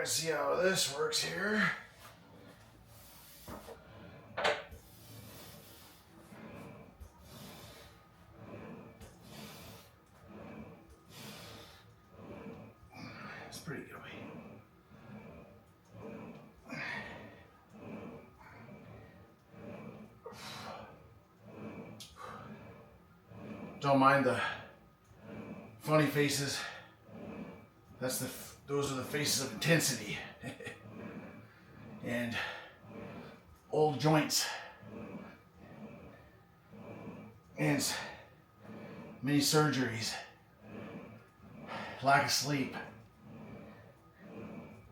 see how this works here. It's pretty good. Don't mind the funny faces. Those are the faces of intensity and old joints and many surgeries, lack of sleep,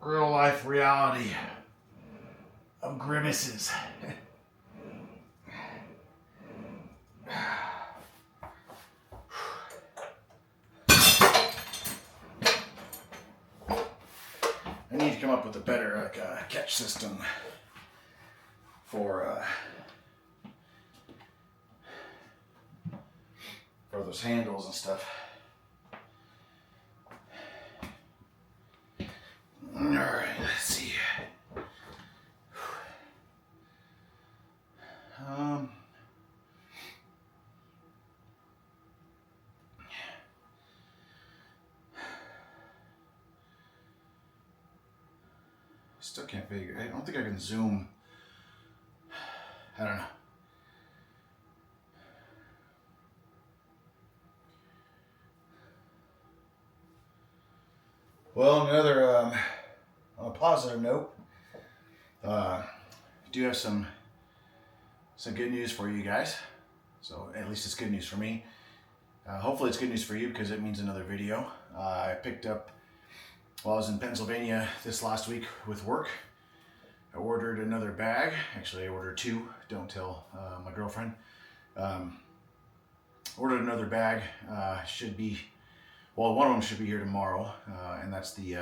real life reality of grimaces. I need to come up with a better catch system for those handles and stuff. All right, let's see. Still can't figure. I don't think I can zoom. I don't know. Well, another on a positive note, I do have some good news for you guys. So at least it's good news for me. Hopefully it's good news for you because it means another video. I picked up while I was in Pennsylvania this last week with work. I ordered another bag. Actually, I ordered two. Don't tell my girlfriend. Ordered another bag. Should be, well, one of them should be here tomorrow, and that's the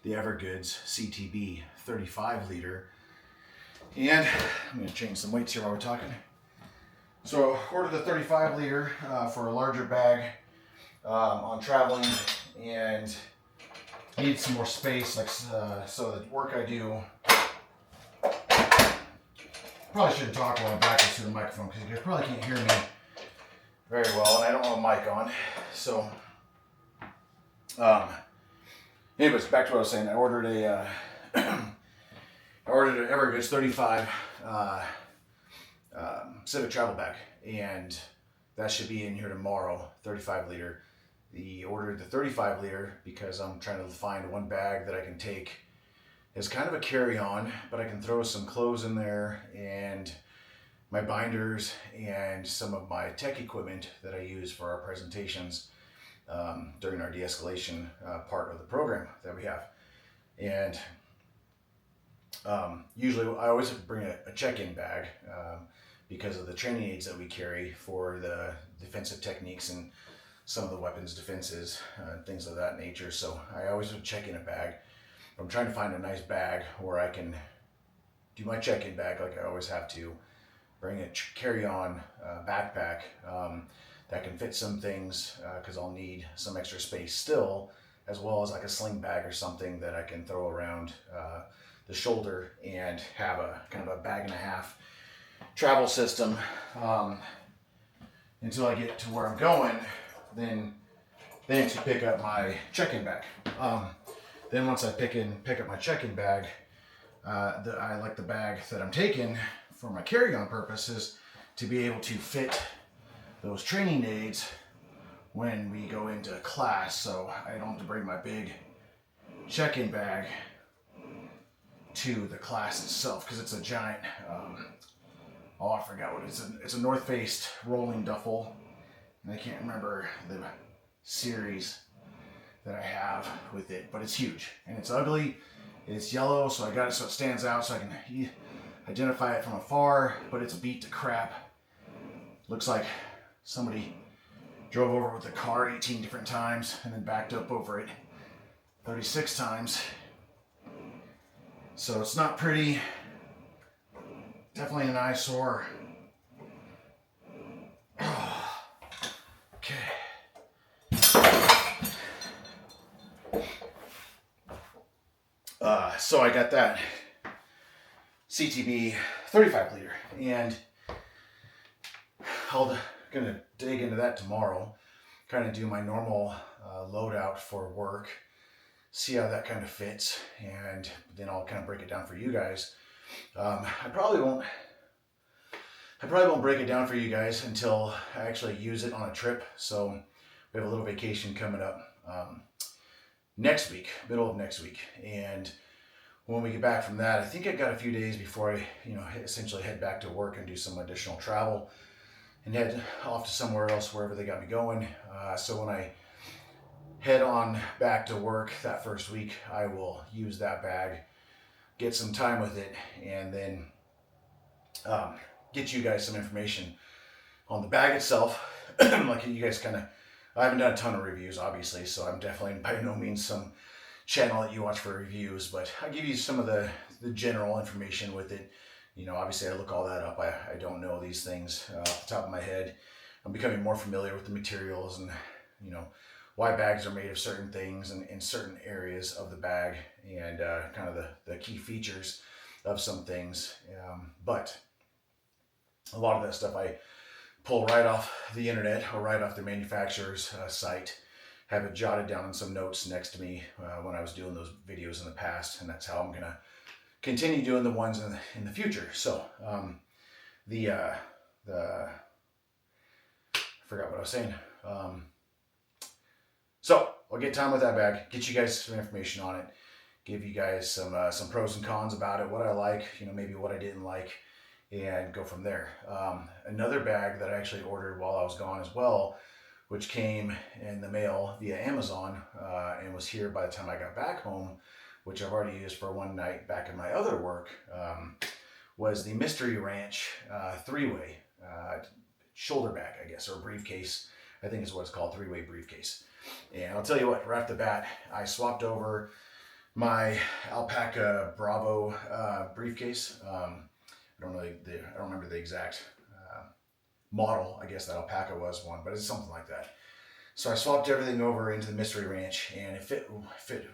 Evergoods CTB 35 liter. And I'm going to change some weights here while we're talking. So I ordered the 35 liter for a larger bag on traveling, and need some more space, like so the work I do. Probably shouldn't talk while I'm backwards to the microphone because you guys probably can't hear me very well, and I don't have a mic on. So, anyways, back to what I was saying. I ordered a Evergoods 35 Civic travel bag, and that should be in here tomorrow. 35 liter. Ordered the 35 liter because I'm trying to find one bag that I can take as kind of a carry-on, but I can throw some clothes in there and my binders and some of my tech equipment that I use for our presentations during our de-escalation part of the program that we have. And usually I always bring a check-in bag because of the training aids that we carry for the defensive techniques and some of the weapons defenses, things of that nature. So I always would check in a bag. I'm trying to find a nice bag where I can do my check-in bag like I always have to, bring a carry-on backpack that can fit some things because I'll need some extra space still, as well as like a sling bag or something that I can throw around the shoulder and have a kind of a bag and a half travel system until I get to where I'm going. Then to pick up my check-in bag. Then once I pick up my check-in bag, I like the bag that I'm taking for my carry-on purposes to be able to fit those training aids when we go into class, so I don't have to bring my big check-in bag to the class itself because it's a giant. I forgot what it is. It's a North Face rolling duffel. And I can't remember the series that I have with it, but it's huge and it's ugly. It's yellow, so I got it so it stands out so I can identify it from afar, but it's beat to crap. Looks like somebody drove over it with a car 18 different times and then backed up over it 36 times. So it's not pretty. Definitely an eyesore. So I got that CTB 35 liter, and I'm gonna dig into that tomorrow, kind of do my normal loadout for work, see how that kind of fits, and then I'll kind of break it down for you guys. I probably won't break it down for you guys until I actually use it on a trip. So we have a little vacation coming up next week, middle of next week, and when we get back from that, I think I got a few days before I, essentially head back to work and do some additional travel and head off to somewhere else, wherever they got me going. So when I head on back to work that first week, I will use that bag, get some time with it, and then get you guys some information on the bag itself. Like you guys I haven't done a ton of reviews, obviously, so I'm definitely by no means some channel that you watch for reviews, but I give you some of the general information with it. Obviously I look all that up. I don't know these things off the top of my head. I'm becoming more familiar with the materials and, why bags are made of certain things and in certain areas of the bag, and kind of the key features of some things. But a lot of that stuff I pull right off the internet or right off the manufacturer's site. Have it jotted down in some notes next to me when I was doing those videos in the past, and that's how I'm gonna continue doing the ones in the future. So I forgot what I was saying. So I'll get time with that bag, get you guys some information on it, give you guys some pros and cons about it, what I like, maybe what I didn't like, and go from there. Another bag that I actually ordered while I was gone as well, which came in the mail via Amazon and was here by the time I got back home, which I've already used for one night back in my other work, was the Mystery Ranch 3-way shoulder bag, I guess, or briefcase. I think is what it's called, 3-way briefcase. And I'll tell you what, right off the bat, I swapped over my Alpaca Bravo briefcase. I don't remember the exact model. I guess that Alpaca was one, but it's something like that. So I swapped everything over into the Mystery Ranch, and it fit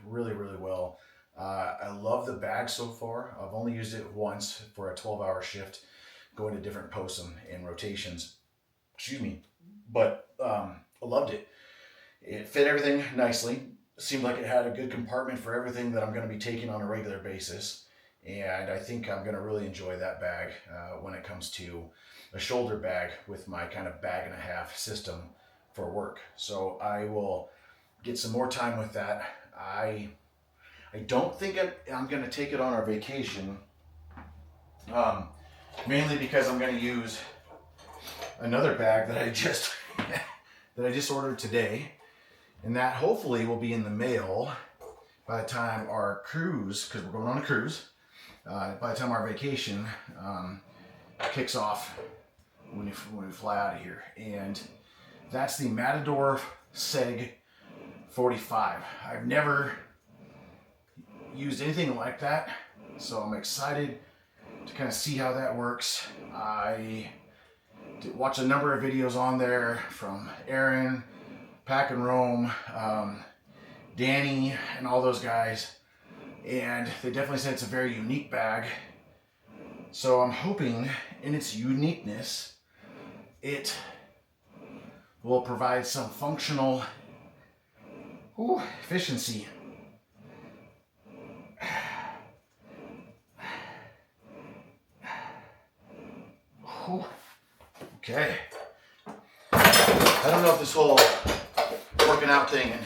really, really well. I love the bag so far. I've only used it once for a 12-hour shift, going to different posts and rotations. Excuse me. But I loved it. It fit everything nicely. Seemed like it had a good compartment for everything that I'm going to be taking on a regular basis. And I think I'm going to really enjoy that bag when it comes to a shoulder bag with my kind of bag and a half system for work. So I will get some more time with that. I don't think I'm going to take it on our vacation, mainly because I'm going to use another bag that I just ordered today, and that hopefully will be in the mail by the time our cruise, because we're going on a cruise, by the time our vacation kicks off when we fly out of here. And that's the Matador Seg 45. I've never used anything like that, so I'm excited to kind of see how that works. I watched a number of videos on there from Aaron, Pack and Roam, Danny, and all those guys, and they definitely said it's a very unique bag. So I'm hoping in its uniqueness, it will provide some functional efficiency. Okay. I don't know if this whole working out thing and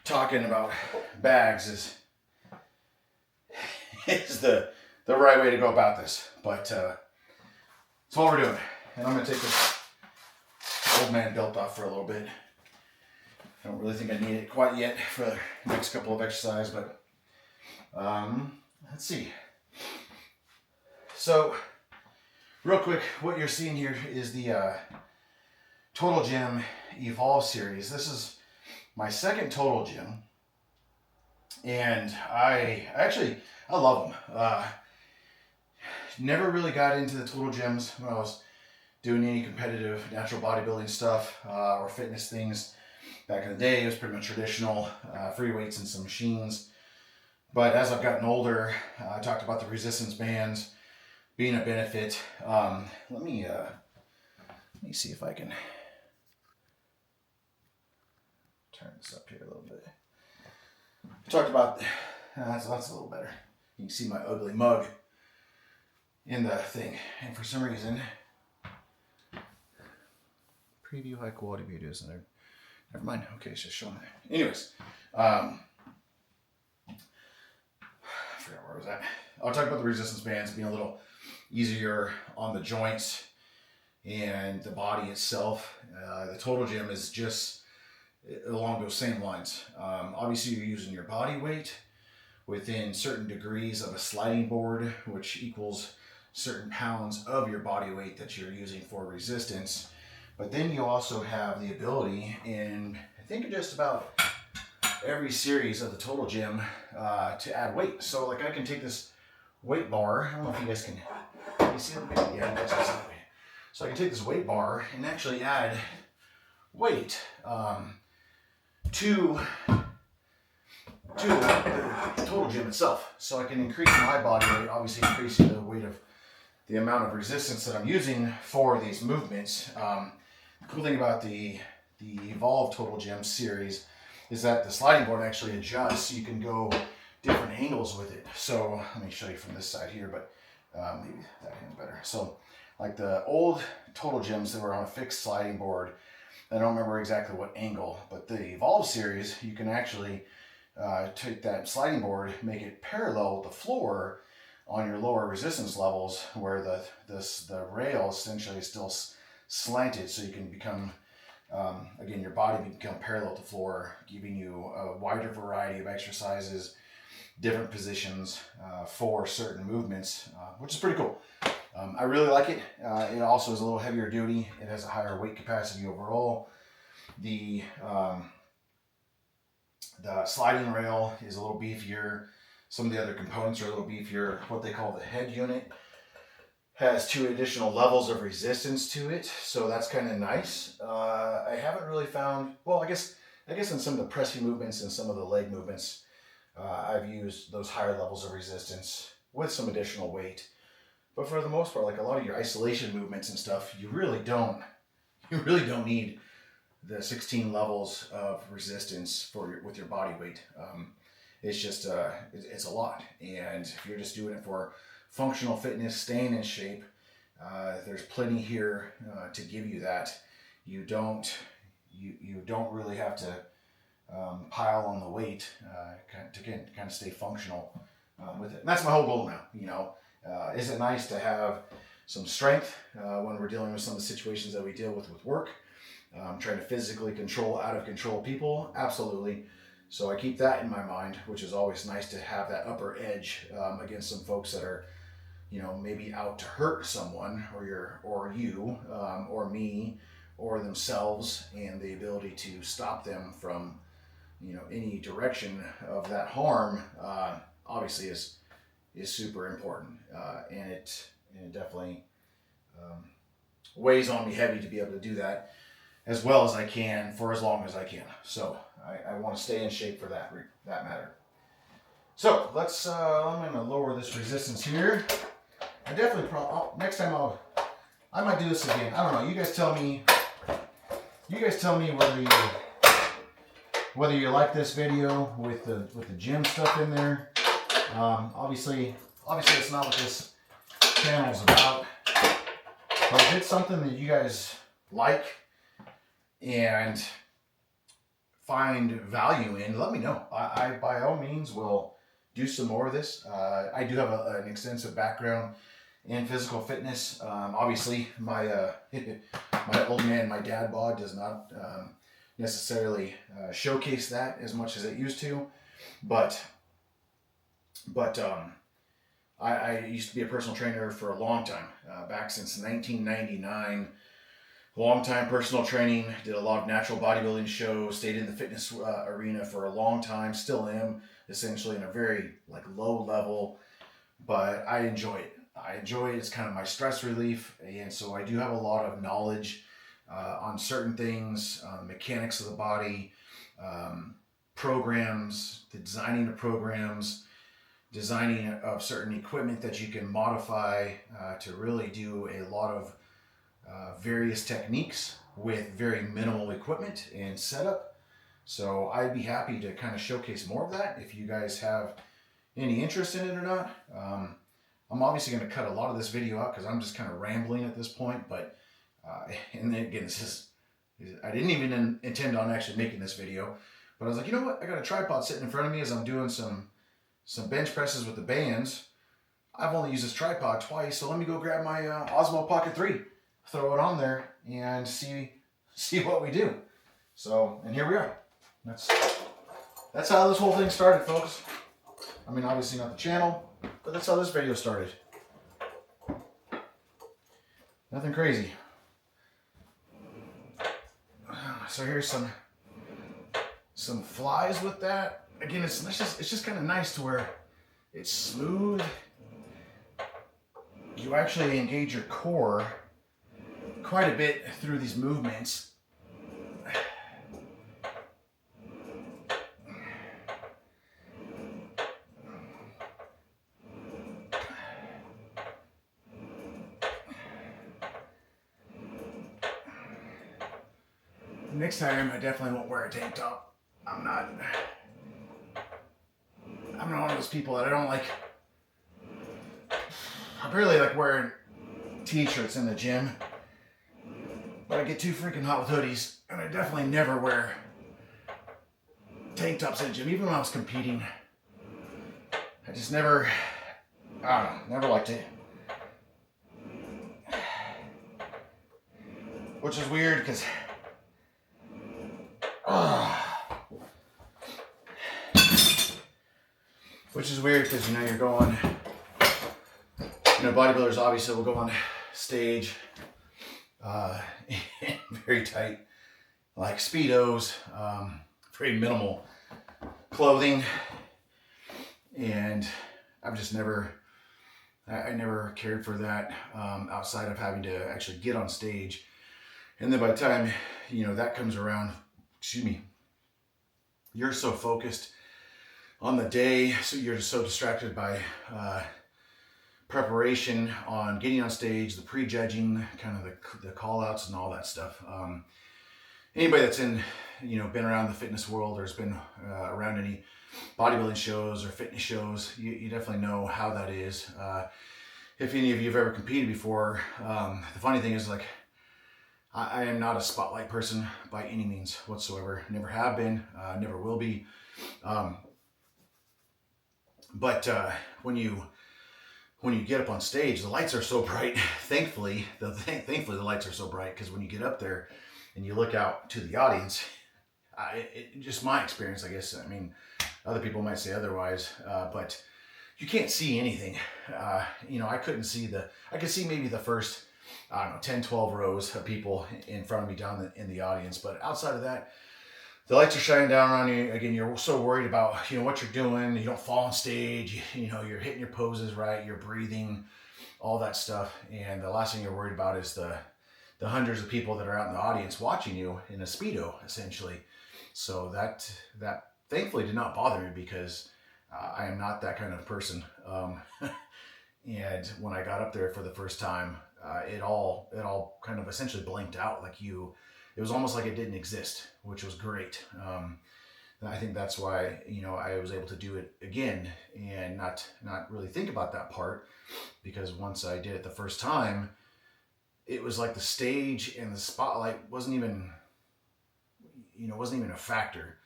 talking about bags is the right way to go about this, but it's what we're doing. And I'm going to take this old man belt off for a little bit. I don't really think I need it quite yet for the next couple of exercises, but let's see. So real quick, what you're seeing here is the Total Gym Evolve series. This is my second Total Gym, and I love them. Never really got into the Total Gyms when I was doing any competitive natural bodybuilding stuff or fitness things. Back in the day, it was pretty much traditional free weights and some machines. But as I've gotten older, I talked about the resistance bands being a benefit. Let me see if I can turn this up here a little bit. I talked about that's a little better. You can see my ugly mug in the thing, and for some reason, preview high quality videos in there. Never mind. Okay, it's just showing that. Anyways, I forgot where I was at. I'll talk about the resistance bands being a little easier on the joints and the body itself. The Total Gym is just along those same lines. Obviously, you're using your body weight within certain degrees of a sliding board, which equals certain pounds of your body weight that you're using for resistance. But then you also have the ability in, I think, just about every series of the Total Gym to add weight. So like I can take this weight bar, I don't know if you guys can you see that? Yeah, that's that way. So I can take this weight bar and actually add weight to the Total Gym itself. So I can increase my body weight, obviously increasing the weight of the amount of resistance that I'm using for these movements. The cool thing about the Evolve Total Gym series is that the sliding board actually adjusts. You can go different angles with it. So let me show you from this side here, but maybe that hand's better. So like the old Total Gyms that were on a fixed sliding board, I don't remember exactly what angle, but the Evolve series, you can actually take that sliding board, make it parallel with the floor on your lower resistance levels, where the rail essentially is still slanted, so you can become again, your body become parallel to the floor, giving you a wider variety of exercises, different positions for certain movements, which is pretty cool. I really like it. It also is a little heavier duty. It has a higher weight capacity overall. The sliding rail is a little beefier. Some of the other components are a little beefier. What they call the head unit has 2 additional levels of resistance to it, so that's kind of nice. I haven't really found, well, I guess in some of the pressing movements and some of the leg movements, I've used those higher levels of resistance with some additional weight. But for the most part, like a lot of your isolation movements and stuff, you really don't need the 16 levels of resistance with your body weight. It's just it's a lot, and if you're just doing it for functional fitness, staying in shape, there's plenty here to give you that. You don't really have to pile on the weight to kind of stay functional with it. And that's my whole goal now. You know, is it nice to have some strength when we're dealing with some of the situations that we deal with work? Trying to physically control out of control people, absolutely. So I keep that in my mind, which is always nice to have that upper edge against some folks that are, you know, maybe out to hurt someone, or you, or me, or themselves, and the ability to stop them from, you know, any direction of that harm, obviously is super important, and it definitely weighs on me heavy to be able to do that as well as I can for as long as I can. So I want to stay in shape for that matter. So let's, I'm going to lower this resistance here. I definitely next time I might do this again. I don't know. You guys tell me whether you like this video with the gym stuff in there. Obviously it's not what this channel's about. But if it's something that you guys like and find value in, let me know. I by all means will do some more of this. I do have an extensive background in physical fitness. Obviously, my old man, my dad bod does not necessarily showcase that as much as it used to, but I used to be a personal trainer for a long time, back since 1999. Long time personal training, did a lot of natural bodybuilding shows, stayed in the fitness arena for a long time, still am, essentially in a very low level, but I enjoy it. It's kind of my stress relief, and so I do have a lot of knowledge on certain things, mechanics of the body, programs, the designing of programs, designing of certain equipment that you can modify to really do a lot of various techniques with very minimal equipment and setup. So I'd be happy to kind of showcase more of that if you guys have any interest in it or not. I'm obviously going to cut a lot of this video out because I'm just kind of rambling at this point. But and then again, I didn't even intend on actually making this video, but I was like, you know what? I got a tripod sitting in front of me as I'm doing some bench presses with the bands. I've only used this tripod twice, so let me go grab my Osmo Pocket 3, throw it on there, and see what we do. So, and here we are. That's how this whole thing started, folks. I mean, obviously not the channel, but that's how this video started. Nothing crazy. So here's some flies with that. Again, it's just kind of nice to where it's smooth. You actually engage your core quite a bit through these movements. Next time, I definitely won't wear a tank top. I'm not one of those people that I don't like. I barely like wearing t-shirts in the gym, but I get too freaking hot with hoodies, and I definitely never wear tank tops in the gym. Even when I was competing, I just never liked it. Which is weird because you're going, bodybuilders obviously will go on stage in very tight, like Speedos, very minimal clothing, and I've just never cared for that outside of having to actually get on stage. And then by the time, that comes around, you're so focused on the day, so you're just so distracted by preparation on getting on stage, the prejudging, kind of the call outs and all that stuff. Anybody that's been around the fitness world or has been around any bodybuilding shows or fitness shows, you definitely know how that is. If any of you have ever competed before, the funny thing is, like, I am not a spotlight person by any means whatsoever. Never have been, never will be. But when you get up on stage, the lights are so bright. Thankfully, the lights are so bright, because when you get up there and you look out to the audience, just my experience, I guess. I mean, other people might say otherwise, but you can't see anything. I couldn't see I could see maybe the first, 10, 12 rows of people in front of me down in the audience. But outside of that, the lights are shining down on you. Again, you're so worried about, what you're doing. You don't fall on stage. You're hitting your poses right. You're breathing, all that stuff. And the last thing you're worried about is the hundreds of people that are out in the audience watching you in a Speedo, essentially. So that thankfully did not bother me, because I am not that kind of person. And when I got up there for the first time, it all kind of essentially blinked out. It was almost like it didn't exist, which was great. I think that's why, I was able to do it again and not really think about that part, because once I did it the first time, it was like the stage and the spotlight wasn't even a factor,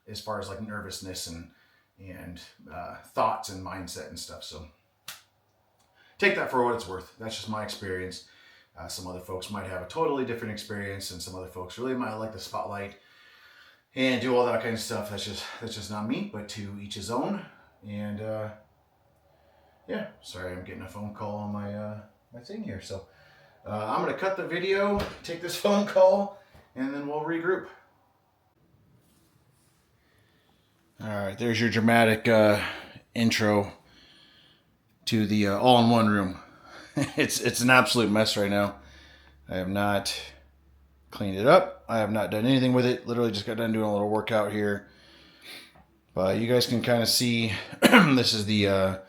as far as like nervousness and thoughts and mindset and stuff. So take that for what it's worth. That's just my experience. Some other folks might have a totally different experience, and some other folks really might like the spotlight and do all that kind of stuff. That's just not me, but to each his own. And yeah, sorry, I'm getting a phone call on my thing here. So I'm gonna cut the video, take this phone call, and then we'll regroup. All right, there's your dramatic intro to the all-in-one room. It's an absolute mess right now. I have not cleaned it up. I have not done anything with it. Literally just got done doing a little workout here. But you guys can kind of see this is the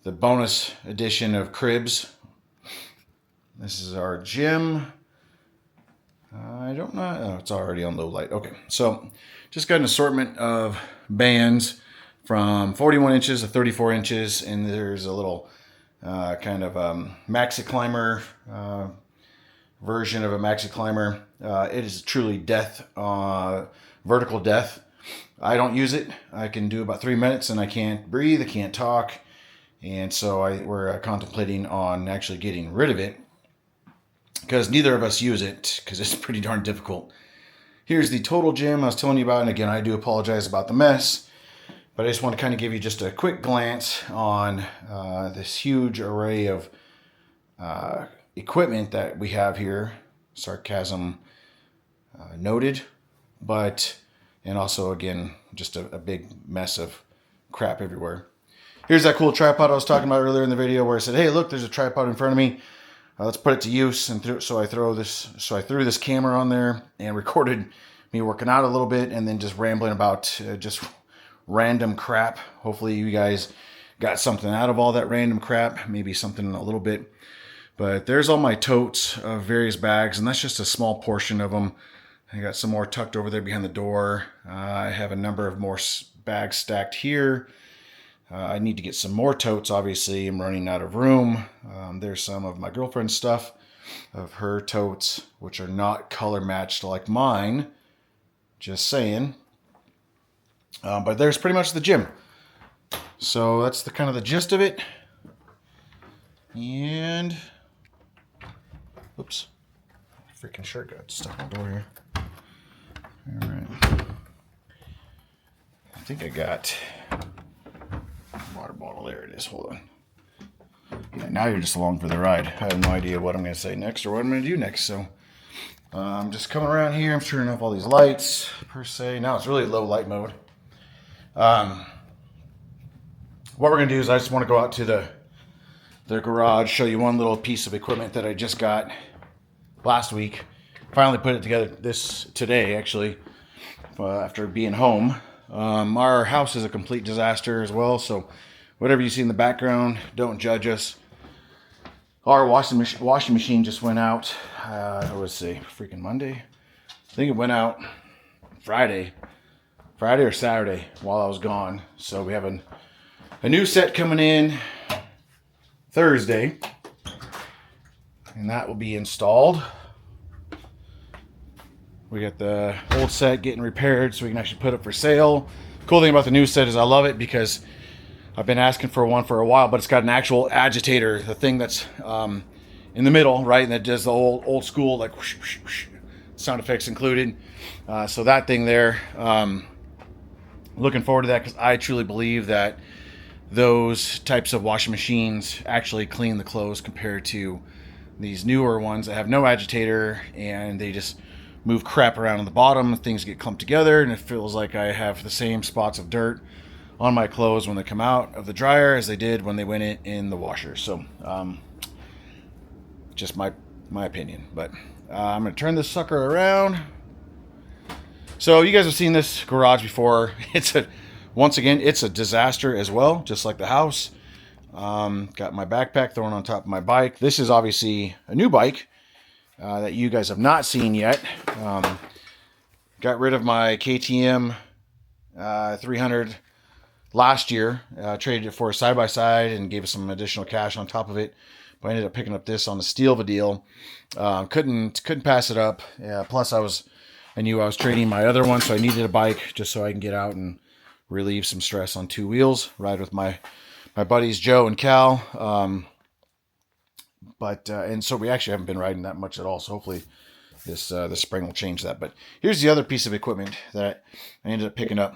bonus edition of cribs. This is our gym. I don't know. Oh, it's already on low light. Okay, so just got an assortment of bands from 41 inches to 34 inches, and there's a little kind of maxi climber version of a maxi climber. It is truly death, vertical death. I don't use it. I can do about 3 minutes and I can't breathe, I can't talk, and so we're contemplating on actually getting rid of it, because neither of us use it because it's pretty darn difficult. Here's the total gym I was telling you about, and again, I do apologize about the mess, but I just want to kind of give you just a quick glance on this huge array of equipment that we have here. Sarcasm noted, and also, again, just a big mess of crap everywhere. Here's that cool tripod I was talking about earlier in the video where I said, hey, look, there's a tripod in front of me. Let's put it to use. And so I threw this camera on there and recorded me working out a little bit and then just rambling about just random crap. Hopefully you guys got something out of all that random crap, maybe something a little bit. But there's all my totes of various bags, and that's just a small portion of them. I got some more tucked over there behind the door. I have a number of more bags stacked here. I need to get some more totes, obviously. I'm running out of room. There's some of my girlfriend's stuff, of her totes, which are not color matched like mine. Just saying. But there's pretty much the gym. So that's the kind of the gist of it. And, oops, freaking shirt got stuck on the door here. All right. I think I got water bottle. There it is. Hold on. Yeah, now you're just along for the ride. I have no idea what I'm going to say next or what I'm going to do next. So I'm just coming around here. I'm turning off all these lights per se. Now it's really low light mode. What we're going to do is I just want to go out to the garage, show you one little piece of equipment that I just got last week. Finally put it together today, actually, after being home. Our house is a complete disaster as well, so whatever you see in the background, don't judge us. Our washing machine just went out, let's see, freaking Monday? I think it went out Friday or Saturday while I was gone. So we have a new set coming in Thursday, and that will be installed. We got the old set getting repaired so we can actually put it for sale. Cool thing about the new set is I love it because I've been asking for one for a while, but it's got an actual agitator, the thing that's in the middle, right? And that does the old school, like, whoosh, whoosh, whoosh, sound effects included. So that thing there, looking forward to that, because I truly believe that those types of washing machines actually clean the clothes compared to these newer ones that have no agitator, and they just move crap around on the bottom. Things get clumped together, and it feels like I have the same spots of dirt on my clothes when they come out of the dryer as they did when they went in the washer. So just my opinion, but I'm gonna turn this sucker around. So you guys have seen this garage before. Once again, it's a disaster as well, just like the house. Got my backpack thrown on top of my bike. This is obviously a new bike that you guys have not seen yet. Got rid of my KTM 300 last year. Traded it for a side-by-side and gave us some additional cash on top of it. But I ended up picking up this on the steal of a deal. Couldn't pass it up. Plus I knew I was trading my other one, so I needed a bike just so I can get out and relieve some stress on two wheels. Ride with my buddies Joe and Cal. And so we actually haven't been riding that much at all. So hopefully this spring will change that. But here's the other piece of equipment that I ended up picking up.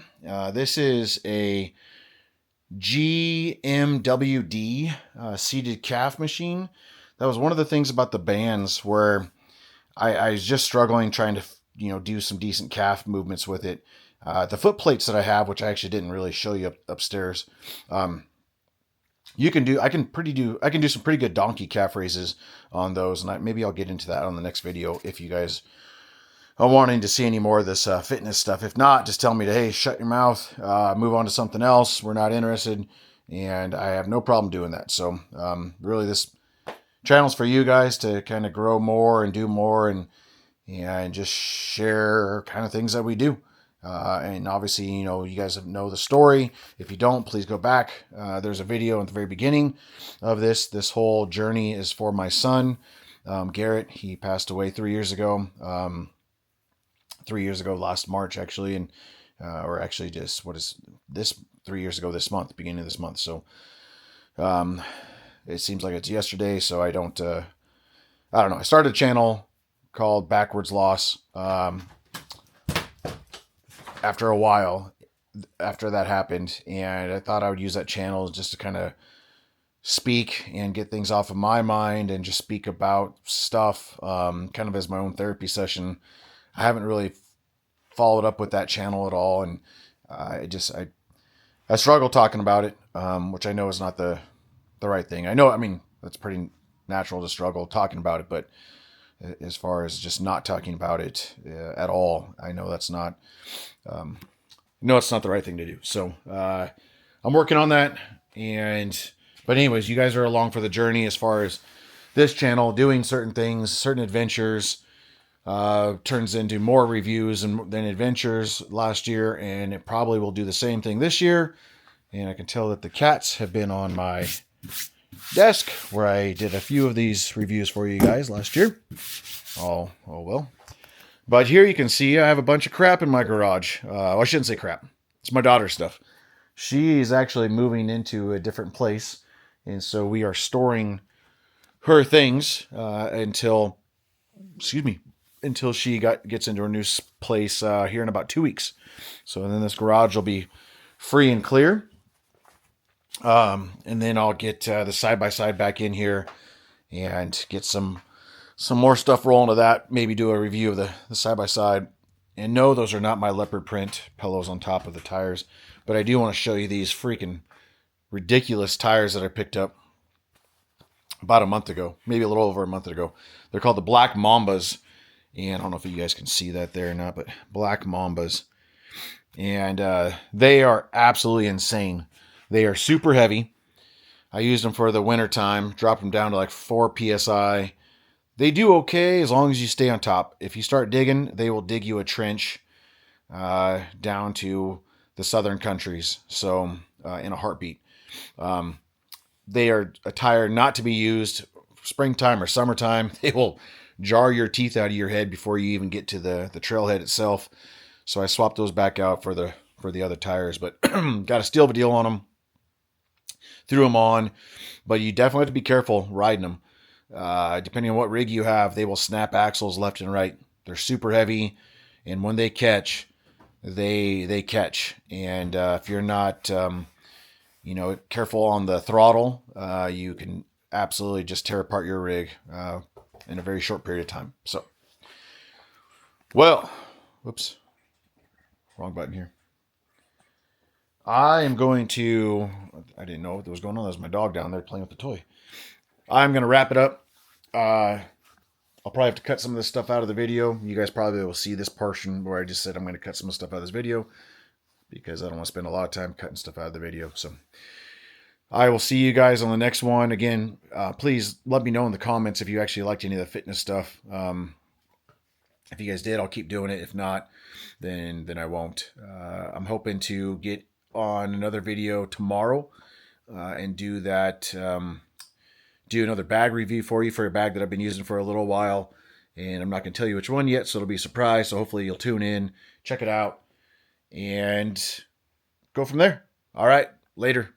This is a GMWD seated calf machine. That was one of the things about the bands where I was just struggling trying to do some decent calf movements with it. The foot plates that I have, which I actually didn't really show you upstairs, I can do some pretty good donkey calf raises on those, and maybe I'll get into that on the next video if you guys wanting to see any more of this fitness stuff. If not, just tell me to, hey, shut your mouth, move on to something else. We're not interested, and I have no problem doing that. So really, this channel's for you guys to kind of grow more and do more, and just share kind of things that we do. And obviously, you know, you guys know the story. If you don't, please go back. There's a video at the very beginning of this. This whole journey is for my son, Garrett. He passed away 3 years ago. 3 years ago, last March, actually. And, or actually just, what is this? 3 years ago this month, beginning of this month. So, it seems like it's yesterday. So I don't know. I started a channel called Backwards Loss. After a while, after that happened, and I thought I would use that channel just to kind of speak and get things off of my mind and just speak about stuff, kind of as my own therapy session. I haven't really followed up with that channel at all, and I struggle talking about it, which I know is not the right thing. I know, I mean, that's pretty natural to struggle talking about it, but as far as just not talking about it at all, I know that's not, it's not the right thing to do. So I'm working on that. But anyways, you guys are along for the journey as far as this channel doing certain things, certain adventures, turns into more reviews than adventures last year. And it probably will do the same thing this year. And I can tell that the cats have been on my desk where I did a few of these reviews for you guys last year. Oh well. But here you can see I have a bunch of crap in my garage. Well, I shouldn't say crap. It's my daughter's stuff. She's actually moving into a different place, and so we are storing her things until she gets into her new place here in about 2 weeks. So then this garage will be free and clear. And then I'll get the side-by-side back in here and get some more stuff rolling to that. Maybe do a review of the side-by-side. And no, those are not my leopard print pillows on top of the tires. But I do want to show you these freaking ridiculous tires that I picked up about a month ago. Maybe a little over a month ago. They're called the Black Mambas. And I don't know if you guys can see that there or not, but Black Mambas. And they are absolutely insane. They are super heavy. I used them for the winter time. Dropped them down to like 4 psi. They do okay as long as you stay on top. If you start digging, they will dig you a trench down to the southern countries. So in a heartbeat. They are a tire not to be used springtime or summertime. They will jar your teeth out of your head before you even get to the trailhead itself. So I swapped those back out for the other tires. But got a steal of a deal on them. Threw them on, but you definitely have to be careful riding them. Depending on what rig you have, they will snap axles left and right. They're super heavy, and when they catch, they catch. And if you're not, careful on the throttle, you can absolutely just tear apart your rig in a very short period of time. So, well, whoops, wrong button here. I am going to, I didn't know what was going on. That was my dog down there playing with the toy. I'm going to wrap it up. I'll probably have to cut some of this stuff out of the video. You guys probably will see this portion where I just said I'm going to cut some of the stuff out of this video because I don't want to spend a lot of time cutting stuff out of the video. So I will see you guys on the next one. Again, please let me know in the comments if you actually liked any of the fitness stuff. If you guys did, I'll keep doing it. If not, then I won't. I'm hoping to get on another video tomorrow and do another bag review for you for a bag that I've been using for a little while, and I'm not going to tell you which one yet, so it'll be a surprise. So hopefully you'll tune in, check it out, and go from there. All right, later.